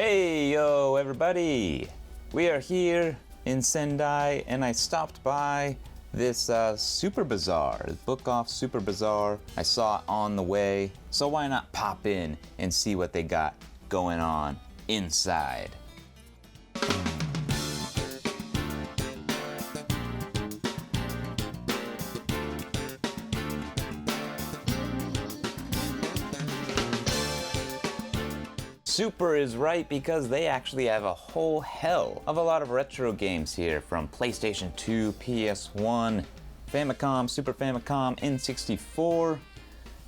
Hey, yo, everybody! We are here in Sendai, and I stopped by this Super Bazaar, book off Super Bazaar. I saw it on the way, so why not pop in and see what they got going on inside? Super is right because they actually have a whole hell of a lot of retro games here, from PlayStation 2, PS1, Famicom, Super Famicom, N64,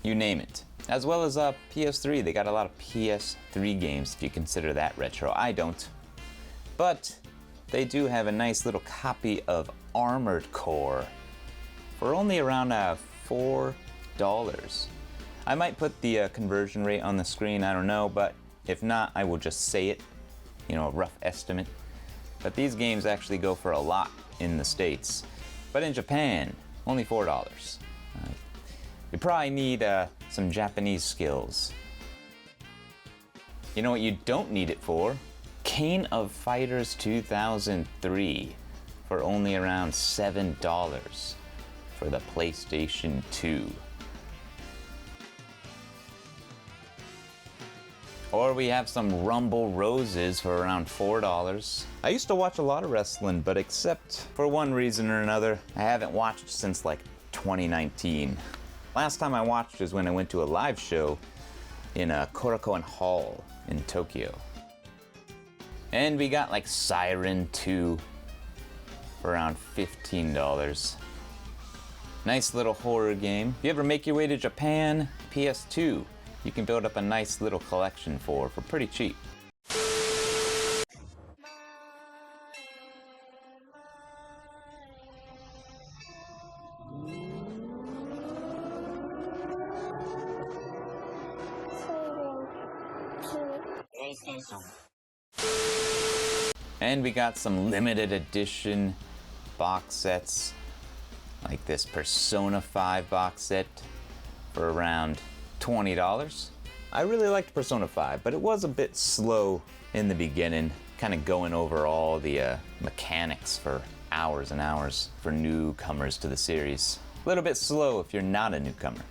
you name it. As well as PS3, they got a lot of PS3 games if you consider that retro. I don't. But they do have a nice little copy of Armored Core for only around $4. I might put the conversion rate on the screen, I don't know, but if not, I will just say it, a rough estimate. But these games actually go for a lot in the States. But in Japan, only $4. You probably need some Japanese skills. You know what you don't need it for? King of Fighters 2003 for only around $7 for the PlayStation 2. Or we have some Rumble Roses for around $4. I used to watch a lot of wrestling, but except for one reason or another, I haven't watched since like 2019. Last time I watched was when I went to a live show in Korakuen Hall in Tokyo. And we got like Siren 2 for around $15. Nice little horror game. If you ever make your way to Japan, PS2. You can build up a nice little collection for pretty cheap. And we got some limited edition box sets, like this Persona 5 box set for around $20. I really liked Persona 5, but it was a bit slow in the beginning, kind of going over all the mechanics for hours and hours for newcomers to the series. A little bit slow if you're not a newcomer.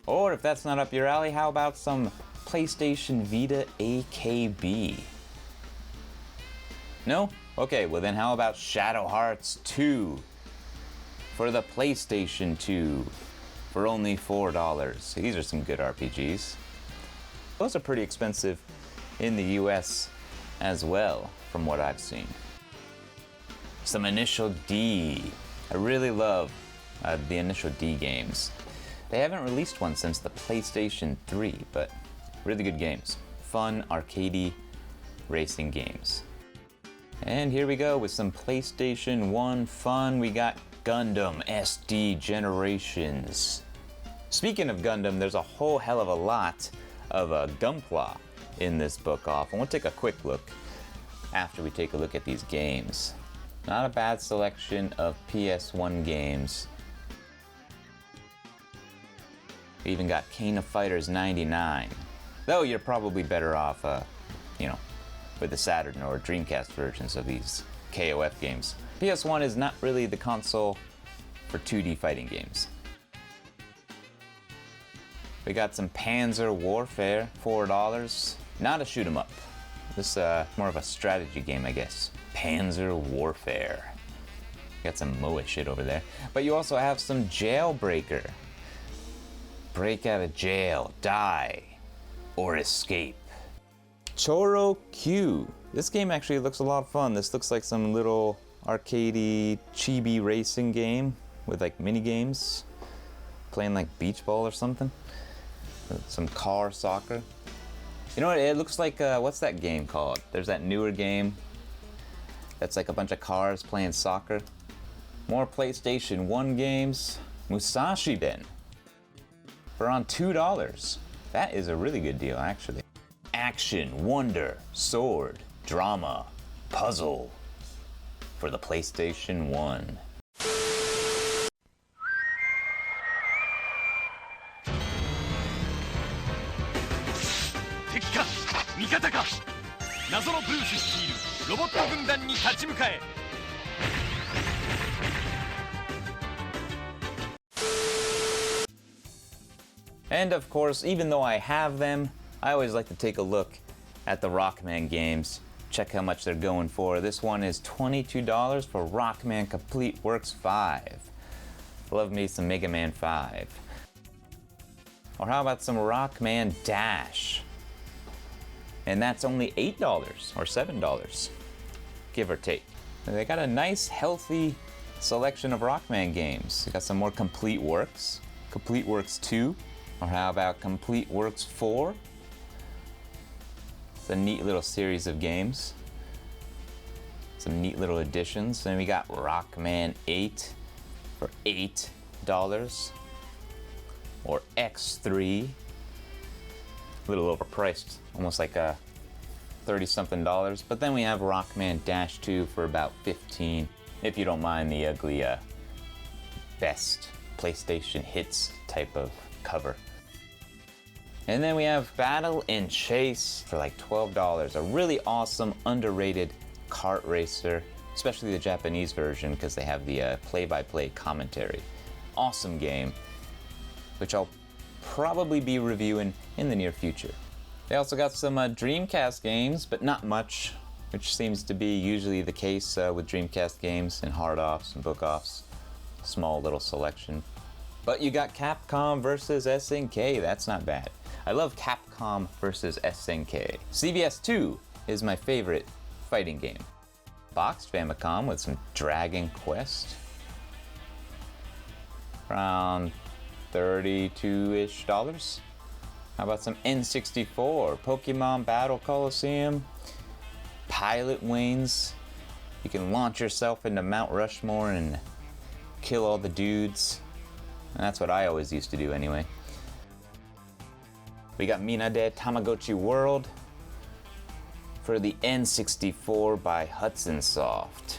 Or if that's not up your alley, how about some PlayStation Vita AKB? No? Okay, well then how about Shadow Hearts 2 for the PlayStation 2? For only $4. These are some good RPGs. Those are pretty expensive in the US as well, from what I've seen. Some Initial D. I really love the Initial D games. They haven't released one since the PlayStation 3, but really good games. Fun, arcadey racing games. And here we go with some PlayStation 1 fun. We got Gundam SD Generations. Speaking of Gundam, there's a whole hell of a lot of Gunpla in this book off, and we'll take a quick look after we take a look at these games. Not a bad selection of PS1 games. We even got King of Fighters 99. Though you're probably better off, with the Saturn or Dreamcast versions of these KOF games. PS1 is not really the console for 2D fighting games. We got some Panzer Warfare, $4. Not a shoot 'em up. This more of a strategy game, I guess. Panzer Warfare. Got some MOA shit over there. But you also have some Jailbreaker. Break out of jail, die, or escape. Choro Q. This game actually looks a lot of fun. This looks like some little arcadey chibi racing game with like mini games, playing like beach ball or something. Some car soccer. You know what? It looks like what's that game called? There's that newer game that's like a bunch of cars playing soccer. More PlayStation 1 games. Musashi Ben for around $2. That is a really good deal, actually. Action, wonder, sword, drama, puzzle for the PlayStation 1. 味方か謎の And of course, even though I have them, I always like to take a look at the Rockman games, check how much they're going for. This one is $22 for Rockman Complete Works 5. Love me some Mega Man 5. Or how about some Rockman Dash? And that's only $8 or $7, give or take. They got a nice, healthy selection of Rockman games. They got some more Complete Works, Complete Works 2, or how about Complete Works 4? It's a neat little series of games. Some neat little additions. Then we got Rockman 8 for $8. Or X3. A little overpriced, almost like a 30-something dollars. But then we have Rockman Dash 2 for about $15. If you don't mind the ugly best PlayStation hits type of cover. And then we have Battle and Chase for like $12. A really awesome, underrated kart racer, especially the Japanese version because they have the play-by-play commentary. Awesome game, which I'll probably be reviewing in the near future. They also got some Dreamcast games, but not much, which seems to be usually the case with Dreamcast games and hard-offs and book-offs. Small little selection. But you got Capcom versus SNK, that's not bad. I love Capcom versus SNK. CVS 2 is my favorite fighting game. Boxed Famicom with some Dragon Quest. Around $32-ish. How about some N64, Pokemon Battle Coliseum, Pilot Wings. You can launch yourself into Mount Rushmore and kill all the dudes. And that's what I always used to do anyway. We got Minade Tamagotchi World for the N64 by Hudson Soft.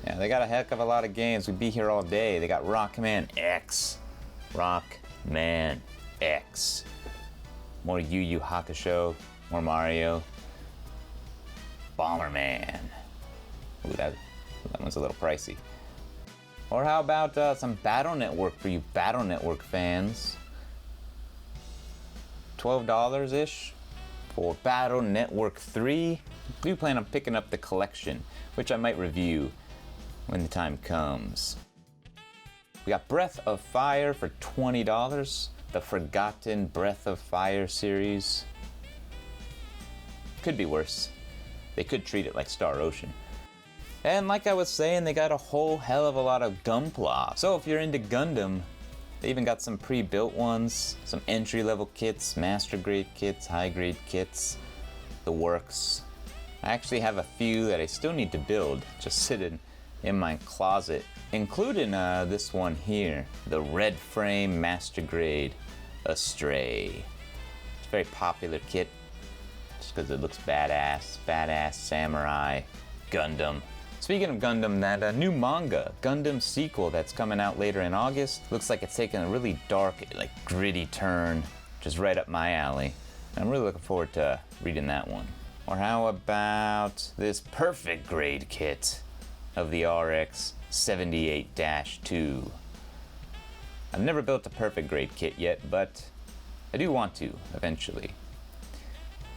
Yeah, they got a heck of a lot of games. We'd be here all day. They got Rockman X. Rockman X. More Yu Yu Hakusho. More Mario. Bomberman. Ooh, that one's a little pricey. Or how about some Battle Network for you Battle Network fans? $12-ish for Battle Network 3. I do plan on picking up the collection, which I might review when the time comes. We got Breath of Fire for $20. The Forgotten Breath of Fire series. Could be worse. They could treat it like Star Ocean. And like I was saying, they got a whole hell of a lot of Gunpla. So if you're into Gundam, they even got some pre-built ones, some entry-level kits, master grade kits, high grade kits, the works. I actually have a few that I still need to build, just sitting in my closet, including this one here, the red frame master grade Astray. It's a very popular kit, just because it looks badass, badass samurai Gundam. Speaking of Gundam, that new manga, Gundam sequel that's coming out later in August, looks like it's taking a really dark, like gritty turn, just right up my alley. I'm really looking forward to reading that one. Or how about this perfect grade kit of the RX 78-2. I've never built a perfect grade kit yet, but I do want to eventually.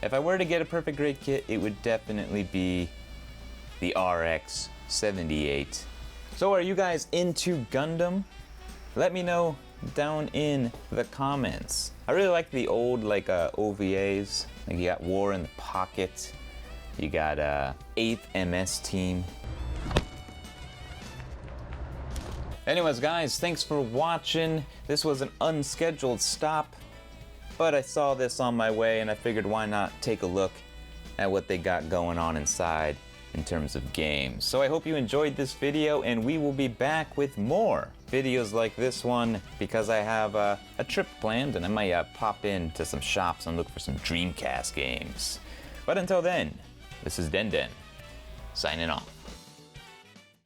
If I were to get a perfect grade kit, it would definitely be the RX 78. So are you guys into Gundam? Let me know down in the comments. I really like the old OVAs. Like you got War in the Pocket, you got 8th MS Team. Anyways guys, thanks for watching. This was an unscheduled stop, but I saw this on my way and I figured why not take a look at what they got going on inside in terms of games. So I hope you enjoyed this video, and we will be back with more videos like this one because I have a trip planned and I might pop into some shops and look for some Dreamcast games. But until then, this is Den Den, signing off.